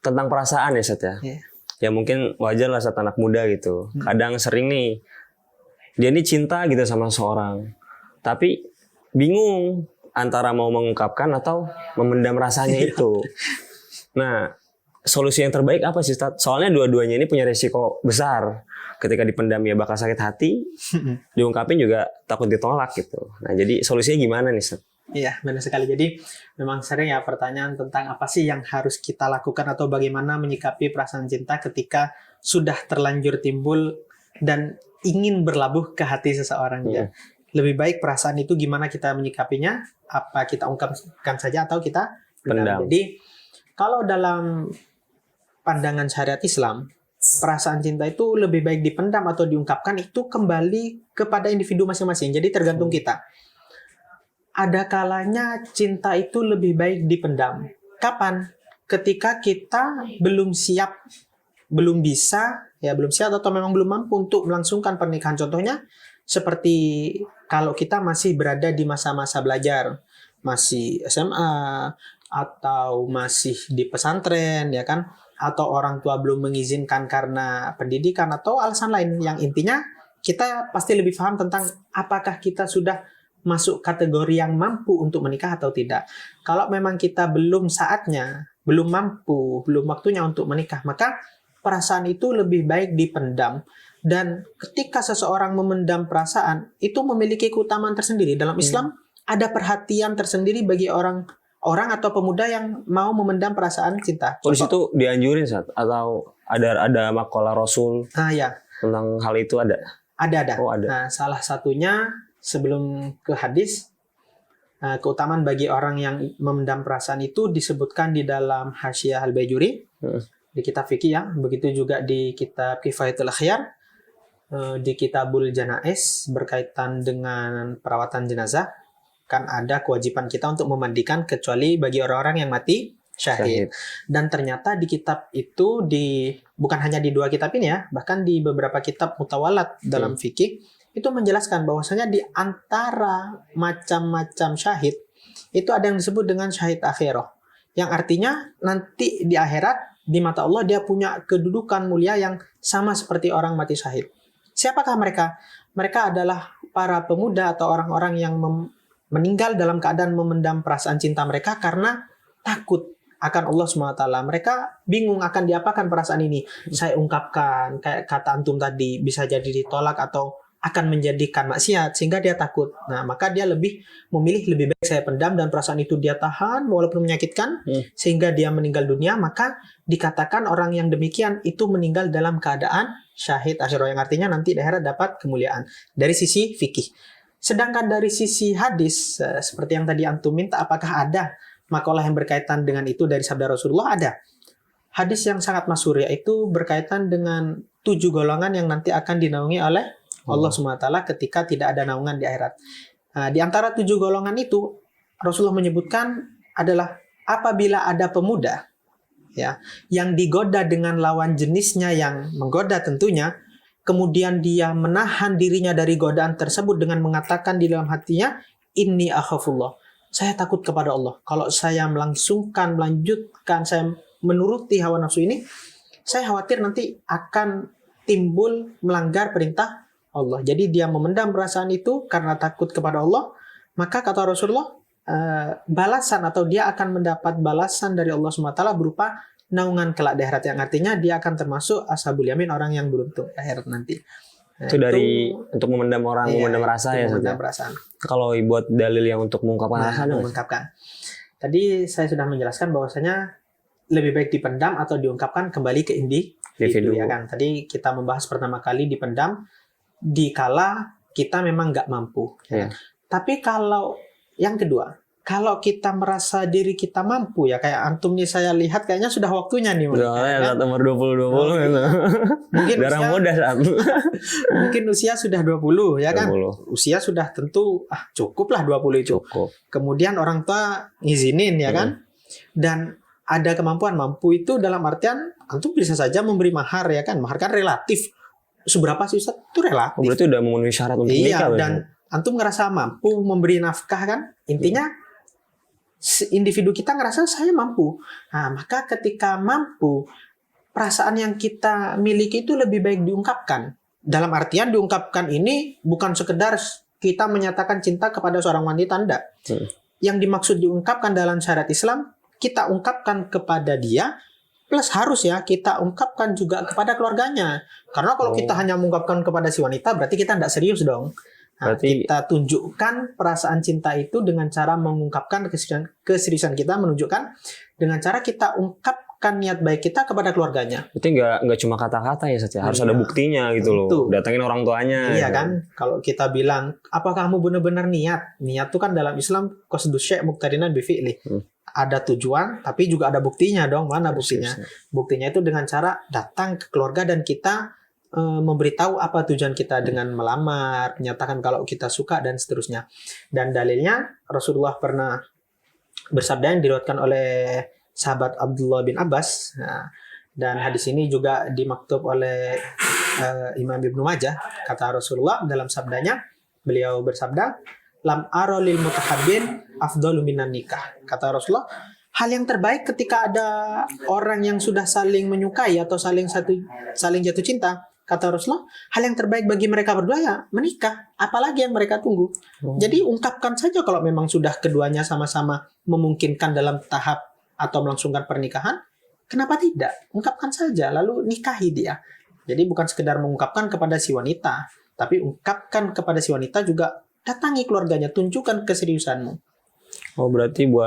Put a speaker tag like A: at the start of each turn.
A: tentang perasaan ya Sat ya.
B: Iya.
A: Ya mungkin wajar lah saat anak muda gitu. Kadang sering nih dia ini cinta gitu sama seorang, tapi bingung antara mau mengungkapkan atau memendam rasanya itu. Nah, solusi yang terbaik apa sih Sat? Soalnya dua-duanya ini punya resiko besar. Ketika dipendam ya bakal sakit hati, diungkapin juga takut ditolak gitu. Nah, jadi solusinya gimana nih Sat?
B: Iya, benar sekali. Jadi memang sering ya pertanyaan tentang apa sih yang harus kita lakukan atau bagaimana menyikapi perasaan cinta ketika sudah terlanjur timbul dan ingin berlabuh ke hati seseorang. Ya. Lebih baik perasaan itu gimana kita menyikapinya, apa kita ungkapkan saja atau kita pendam. Jadi kalau dalam pandangan syariat Islam, perasaan cinta itu lebih baik dipendam atau diungkapkan itu kembali kepada individu masing-masing. Jadi tergantung kita. Ada kalanya cinta itu lebih baik dipendam. Kapan? Ketika kita belum siap, belum bisa, belum siap atau memang belum mampu untuk melangsungkan pernikahan. Contohnya seperti kalau kita masih berada di masa-masa belajar, masih SMA atau masih di pesantren, ya kan? Atau orang tua belum mengizinkan karena pendidikan atau alasan lain. Yang intinya kita pasti lebih paham tentang apakah kita sudah masuk kategori yang mampu untuk menikah atau tidak. Kalau memang kita belum saatnya, belum mampu, belum waktunya untuk menikah, maka perasaan itu lebih baik dipendam. Dan ketika seseorang memendam perasaan, itu memiliki keutamaan tersendiri. Dalam Islam, ada perhatian tersendiri bagi orang atau pemuda yang mau memendam perasaan cinta.
A: Oh, di situ dianjurin Sat? Atau ada makalah Rasul
B: Ya.
A: tentang hal itu ada?
B: Ada.
A: Oh, ada.
B: Nah, salah satunya sebelum ke hadis, keutamaan bagi orang yang memendam perasaan itu disebutkan di dalam Hasyiah Al-Baijuri, di kitab fikih ya, begitu juga di kitab Kifayatul Akhyar, di Kitabul Janaiz berkaitan dengan perawatan jenazah, kan ada kewajiban kita untuk memandikan kecuali bagi orang-orang yang mati syahid. Dan ternyata di kitab itu, bukan hanya di 2 kitab ini ya, bahkan di beberapa kitab mutawalat dalam fikih, itu menjelaskan bahwasanya di antara macam-macam syahid itu ada yang disebut dengan syahid akhirah, yang artinya nanti di akhirat di mata Allah dia punya kedudukan mulia yang sama seperti orang mati syahid. Siapakah mereka? Mereka adalah para pemuda atau orang-orang yang meninggal dalam keadaan memendam perasaan cinta mereka karena takut akan Allah SWT. Mereka bingung akan diapakan perasaan ini. Saya ungkapkan, kayak kata antum tadi, bisa jadi ditolak atau akan menjadikan maksiat, sehingga dia takut. Nah, maka dia memilih lebih baik saya pendam dan perasaan itu dia tahan walaupun menyakitkan, sehingga dia meninggal dunia. Maka dikatakan orang yang demikian itu meninggal dalam keadaan syahid asyirah, yang artinya nanti di akhirat dapat kemuliaan. Dari sisi fikih. Sedangkan dari sisi hadis, seperti yang tadi antum minta, apakah ada makalah yang berkaitan dengan itu dari sabda Rasulullah? Ada. Hadis yang sangat masyhur yaitu berkaitan dengan 7 golongan yang nanti akan dinaungi oleh Allah SWT ketika tidak ada naungan di akhirat. Nah, di antara 7 golongan itu, Rasulullah menyebutkan adalah apabila ada pemuda ya yang digoda dengan lawan jenisnya yang menggoda tentunya, kemudian dia menahan dirinya dari godaan tersebut dengan mengatakan di dalam hatinya, inni akhafullah, saya takut kepada Allah. Kalau saya melanjutkan, saya menuruti hawa nafsu ini, saya khawatir nanti akan timbul melanggar perintah Allah. Jadi dia memendam perasaan itu karena takut kepada Allah. Maka kata Rasulullah, balasan atau dia akan mendapat balasan dari Allah SWT berupa naungan kelak di akhirat, yang artinya dia akan termasuk ashabul yamin, orang yang beruntung di akhirat nanti. Nah,
A: itu dari untuk memendam memendam rasa ya.
B: Memendam perasaan.
A: Kalau buat dalil yang untuk mengungkapkan rasa,
B: mengungkapkan. Tadi saya sudah menjelaskan bahwasanya lebih baik dipendam atau diungkapkan kembali ke individu ya kan. Tadi kita membahas pertama kali dipendam dikala kita memang nggak mampu.
A: Ya.
B: Tapi kalau yang kedua, kalau kita merasa diri kita mampu ya, kayak antum nih saya lihat kayaknya sudah waktunya nih.
A: Udah ya, kan? Umur 20 gitu.
B: Mungkin
A: darah muda saat.
B: Mungkin usia sudah 20 ya kan.
A: 20.
B: Usia sudah tentu cukup lah 20 itu.
A: Cukup.
B: Kemudian orang tua ngizinin ya kan. Dan ada kemampuan, mampu itu dalam artian antum bisa saja memberi mahar ya kan. Mahar kan relatif. Seberapa sih Ustaz? Itu relatif.
A: Berarti udah memenuhi syarat untuk nikah.
B: Iya, dan antum ngerasa mampu memberi nafkah kan. Intinya individu kita ngerasa saya mampu. Nah, maka ketika mampu, perasaan yang kita miliki itu lebih baik diungkapkan. Dalam artian diungkapkan ini bukan sekedar kita menyatakan cinta kepada seorang wanita, enggak. Yang dimaksud diungkapkan dalam syariat Islam, kita ungkapkan kepada dia, plus harus ya kita ungkapkan juga kepada keluarganya. Karena kalau kita hanya mengungkapkan kepada si wanita, berarti kita tidak serius dong. Nah, kita tunjukkan perasaan cinta itu dengan cara mengungkapkan keseriusan kita, menunjukkan dengan cara kita ungkapkan niat baik kita kepada keluarganya.
A: Berarti nggak cuma kata-kata ya, Seth, harus ada buktinya gitu loh. Datangin orang tuanya.
B: Iya
A: gitu.
B: kan, kalau kita bilang, apakah kamu benar-benar niat? Niat itu kan dalam Islam qasdus syai' muqtarinan bi fi'li. Ada tujuan, tapi juga ada buktinya dong. Mana buktinya? Buktinya itu dengan cara datang ke keluarga dan kita memberitahu apa tujuan kita dengan melamar, menyatakan kalau kita suka dan seterusnya. Dan dalilnya Rasulullah pernah bersabda yang diriwayatkan oleh sahabat Abdullah bin Abbas. Nah, dan hadis ini juga dimaktub oleh Imam Ibnu Majah. Kata Rasulullah dalam sabdanya, beliau bersabda, "Lam ara lil mutahabbin afdalu minan nikah." Kata Rasulullah, hal yang terbaik ketika ada orang yang sudah saling menyukai atau saling jatuh cinta, kata Rasulullah, hal yang terbaik bagi mereka berdua ya menikah. Apalagi yang mereka tunggu. Jadi ungkapkan saja kalau memang sudah keduanya sama-sama memungkinkan dalam tahap atau melangsungkan pernikahan. Kenapa tidak? Ungkapkan saja, lalu nikahi dia. Jadi bukan sekedar mengungkapkan kepada si wanita, tapi ungkapkan kepada si wanita juga datangi keluarganya, tunjukkan keseriusanmu.
A: Oh, berarti buat